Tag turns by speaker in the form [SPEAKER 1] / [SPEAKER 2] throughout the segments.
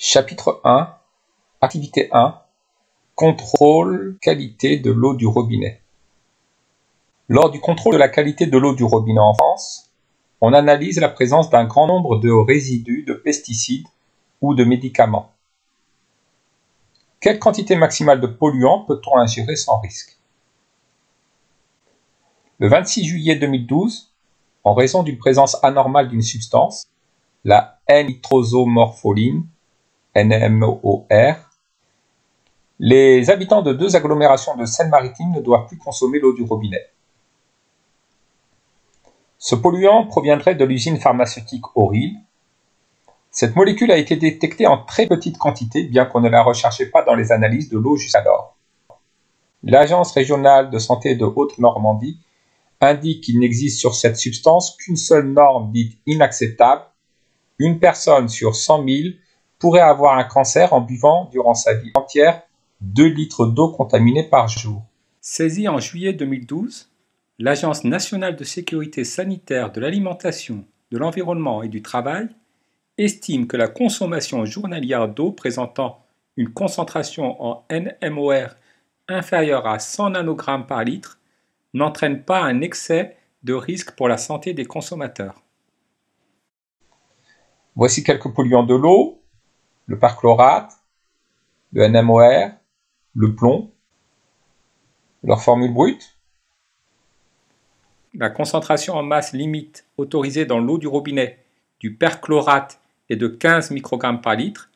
[SPEAKER 1] Chapitre 1 Activité 1 Contrôle qualité de l'eau du robinet. Lors du contrôle de la qualité de l'eau du robinet en France, on analyse la présence d'un grand nombre de résidus de pesticides ou de médicaments. Quelle quantité maximale de polluants peut-on ingérer sans risque? Le 26 juillet 2012, en raison d'une présence anormale d'une substance, la N-nitrosomorpholine, NMOR, les habitants de 2 agglomérations de Seine-Maritime ne doivent plus consommer l'eau du robinet. Ce polluant proviendrait de l'usine pharmaceutique Auril. Cette molécule a été détectée en très petite quantité, bien qu'on ne la recherchait pas dans les analyses de l'eau jusqu'alors. L'Agence régionale de santé de Haute-Normandie indique qu'il n'existe sur cette substance qu'une seule norme dite inacceptable. Une personne sur 100 000 pourrait avoir un cancer en buvant durant sa vie entière 2 litres d'eau contaminée par jour.
[SPEAKER 2] Saisie en juillet 2012, l'Agence nationale de sécurité sanitaire de l'alimentation, de l'environnement et du travail estime que la consommation journalière d'eau présentant une concentration en NMOR inférieure à 100 nanogrammes par litre n'entraîne pas un excès de risque pour la santé des consommateurs.
[SPEAKER 1] Voici quelques polluants de l'eau: le perchlorate, le NMOR, le plomb. Leur formule brute:
[SPEAKER 2] la concentration en masse limite autorisée dans l'eau du robinet du perchlorate est de 15 microgrammes par litre,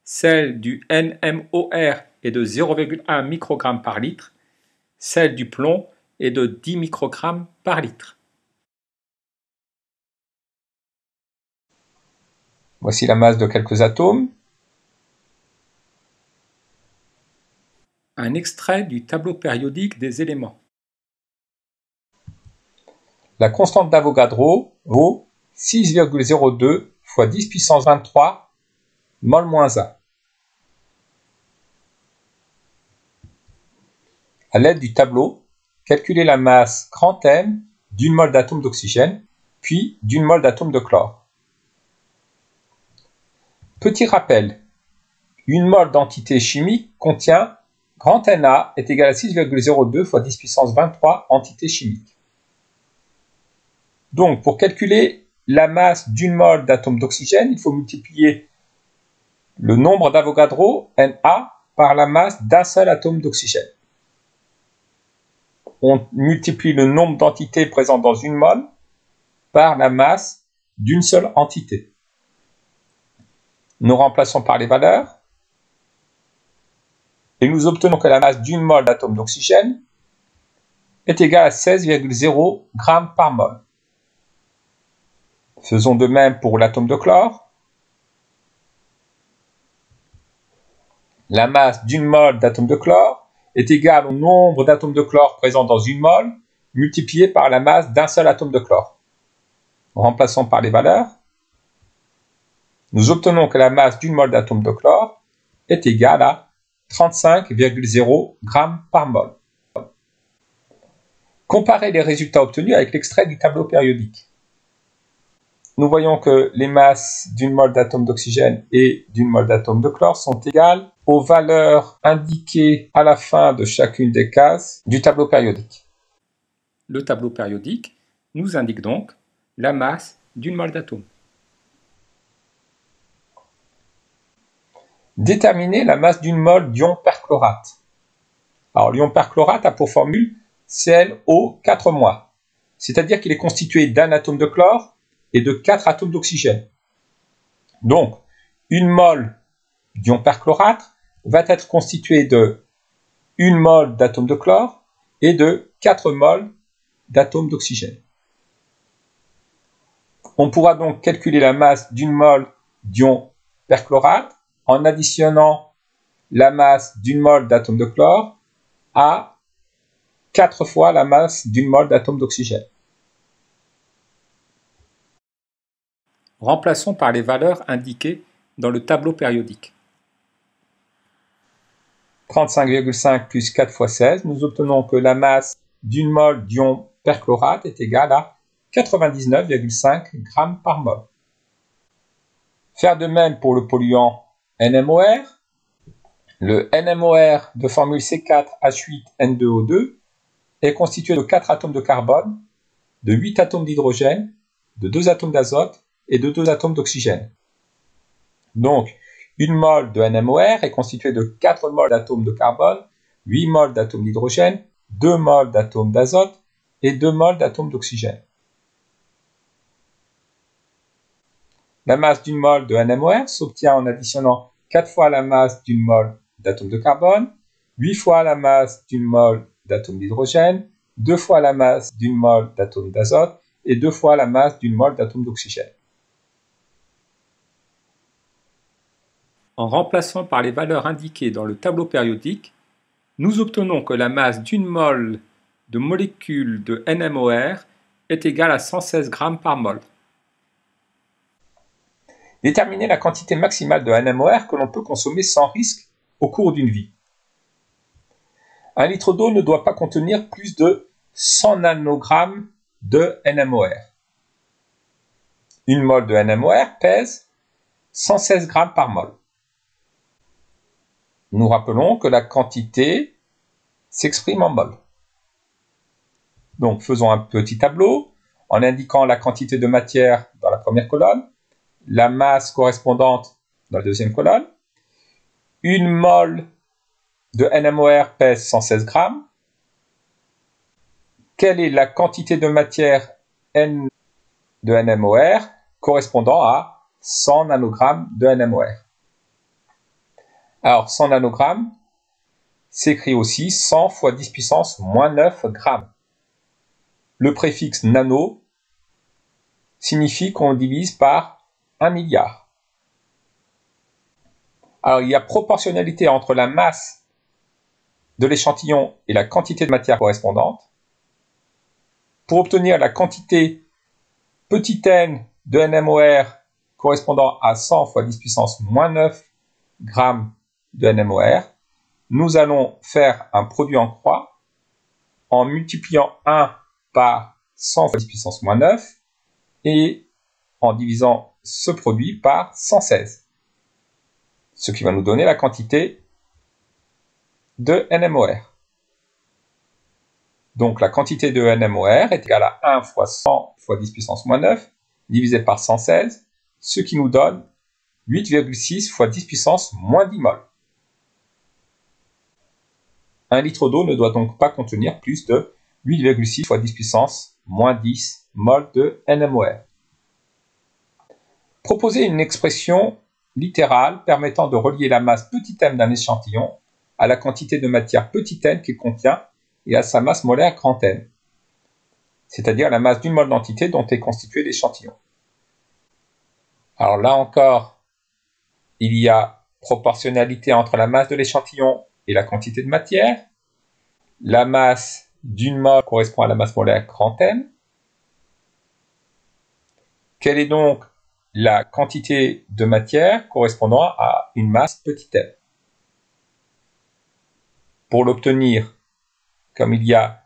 [SPEAKER 2] celle du NMOR est de 0,1 microgramme par litre, celle du plomb est de 10 microgrammes par litre.
[SPEAKER 1] Voici la masse de quelques atomes.
[SPEAKER 2] Un extrait du tableau périodique des éléments.
[SPEAKER 1] La constante d'Avogadro vaut 6,02 fois 10 puissance 23 mol-1. À l'aide du tableau, calculez la masse grand M d'une mol d'atome d'oxygène, puis d'une mol d'atome de chlore. Petit rappel, une mol d'entité chimique contient grand Na est égal à 6,02 fois 10 puissance 23 entités chimiques. Donc, pour calculer la masse d'une mol d'atome d'oxygène, il faut multiplier le nombre d'Avogadro, Na, par la masse d'un seul atome d'oxygène. On multiplie le nombre d'entités présentes dans une mol par la masse d'une seule entité. Nous remplaçons par les valeurs et nous obtenons que la masse d'une mol d'atome d'oxygène est égale à 16,0 g par mol. Faisons de même pour l'atome de chlore. La masse d'une mol d'atome de chlore est égale au nombre d'atomes de chlore présents dans une mol multiplié par la masse d'un seul atome de chlore. Remplaçons par les valeurs. Nous obtenons que la masse d'une mol d'atome de chlore est égale à 35,0 g par mol. Comparez les résultats obtenus avec l'extrait du tableau périodique. Nous voyons que les masses d'une mol d'atome d'oxygène et d'une mol d'atome de chlore sont égales aux valeurs indiquées à la fin de chacune des cases du tableau périodique.
[SPEAKER 2] Le tableau périodique nous indique donc la masse d'une mol d'atome.
[SPEAKER 1] Déterminer la masse d'une mol d'ion perchlorate. Alors, l'ion perchlorate a pour formule ClO4-, c'est-à-dire qu'il est constitué d'un atome de chlore et de 4 atomes d'oxygène. Donc, une mol d'ion perchlorate va être constituée de 1 mol d'atome de chlore et de 4 mols d'atomes d'oxygène. On pourra donc calculer la masse d'une mol d'ion perchlorate en additionnant la masse d'une mol d'atome de chlore à 4 fois la masse d'une mol d'atome d'oxygène.
[SPEAKER 2] Remplaçons par les valeurs indiquées dans le tableau périodique.
[SPEAKER 1] 35,5 plus 4 fois 16, nous obtenons que la masse d'une mol d'ion perchlorate est égale à 99,5 g par mol. Faire de même pour le polluant NMOR. Le NMOR de formule C4H8N2O2 est constitué de 4 atomes de carbone, de 8 atomes d'hydrogène, de 2 atomes d'azote et de 2 atomes d'oxygène. Donc, une mole de NMOR est constituée de 4 moles d'atomes de carbone, 8 moles d'atomes d'hydrogène, 2 moles d'atomes d'azote et 2 moles d'atomes d'oxygène. La masse d'une mole de NMOR s'obtient en additionnant 4 fois la masse d'une mole d'atomes de carbone, 8 fois la masse d'une mole d'atomes d'hydrogène, 2 fois la masse d'une mole d'atomes d'azote et 2 fois la masse d'une mole d'atomes d'oxygène.
[SPEAKER 2] En remplaçant par les valeurs indiquées dans le tableau périodique, nous obtenons que la masse d'une mole de molécule de NMOR est égale à 116 g par mol.
[SPEAKER 1] Déterminer la quantité maximale de NMOR que l'on peut consommer sans risque au cours d'une vie. Un litre d'eau ne doit pas contenir plus de 100 nanogrammes de NMOR. Une mole de NMOR pèse 116 g par mol. Nous rappelons que la quantité s'exprime en mol. Donc faisons un petit tableau en indiquant la quantité de matière dans la première colonne, la masse correspondante dans la deuxième colonne. Une mole de NMOR pèse 116 grammes. Quelle est la quantité de matière N de NMOR correspondant à 100 nanogrammes de NMOR? Alors 100 nanogrammes s'écrit aussi 100 fois 10 puissance moins 9 grammes. Le préfixe nano signifie qu'on divise par 1 milliard. Alors il y a proportionnalité entre la masse de l'échantillon et la quantité de matière correspondante. Pour obtenir la quantité petit n de NMOR correspondant à 100 fois 10 puissance moins 9 grammes de NMOR, nous allons faire un produit en croix en multipliant 1 par 100 fois 10 puissance moins 9 et en divisant ce produit par 116, ce qui va nous donner la quantité de NMOR. Donc la quantité de NMOR est égale à 1 fois 100 fois 10 puissance moins 9 divisé par 116, ce qui nous donne 8,6 fois 10 puissance moins 10 mol. Un litre d'eau ne doit donc pas contenir plus de 8,6 fois 10 puissance moins 10 mol de NMOR. Proposez une expression littérale permettant de relier la masse petit m d'un échantillon à la quantité de matière petit n qu'il contient et à sa masse molaire grand N, c'est-à-dire la masse d'une mole d'entité dont est constitué l'échantillon. Alors là encore, il y a proportionnalité entre la masse de l'échantillon et la quantité de matière. La masse d'une mole correspond à la masse molaire grand N. Quelle est donc la quantité de matière correspondant à une masse petit m? Pour l'obtenir, comme il y a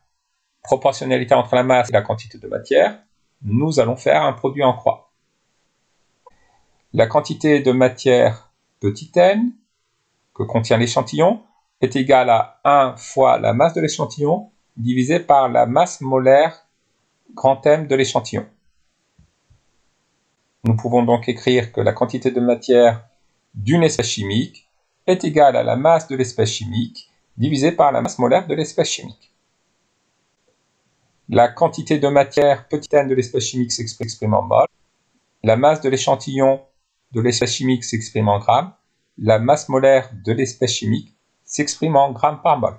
[SPEAKER 1] proportionnalité entre la masse et la quantité de matière, nous allons faire un produit en croix. La quantité de matière petit n que contient l'échantillon est égale à 1 fois la masse de l'échantillon divisé par la masse molaire grand M de l'échantillon. Nous pouvons donc écrire que la quantité de matière d'une espèce chimique est égale à la masse de l'espèce chimique divisé par la masse molaire de l'espèce chimique. La quantité de matière petit n de l'espèce chimique s'exprime en mol. La masse de l'échantillon de l'espèce chimique s'exprime en grammes. La masse molaire de l'espèce chimique s'exprime en grammes par mol.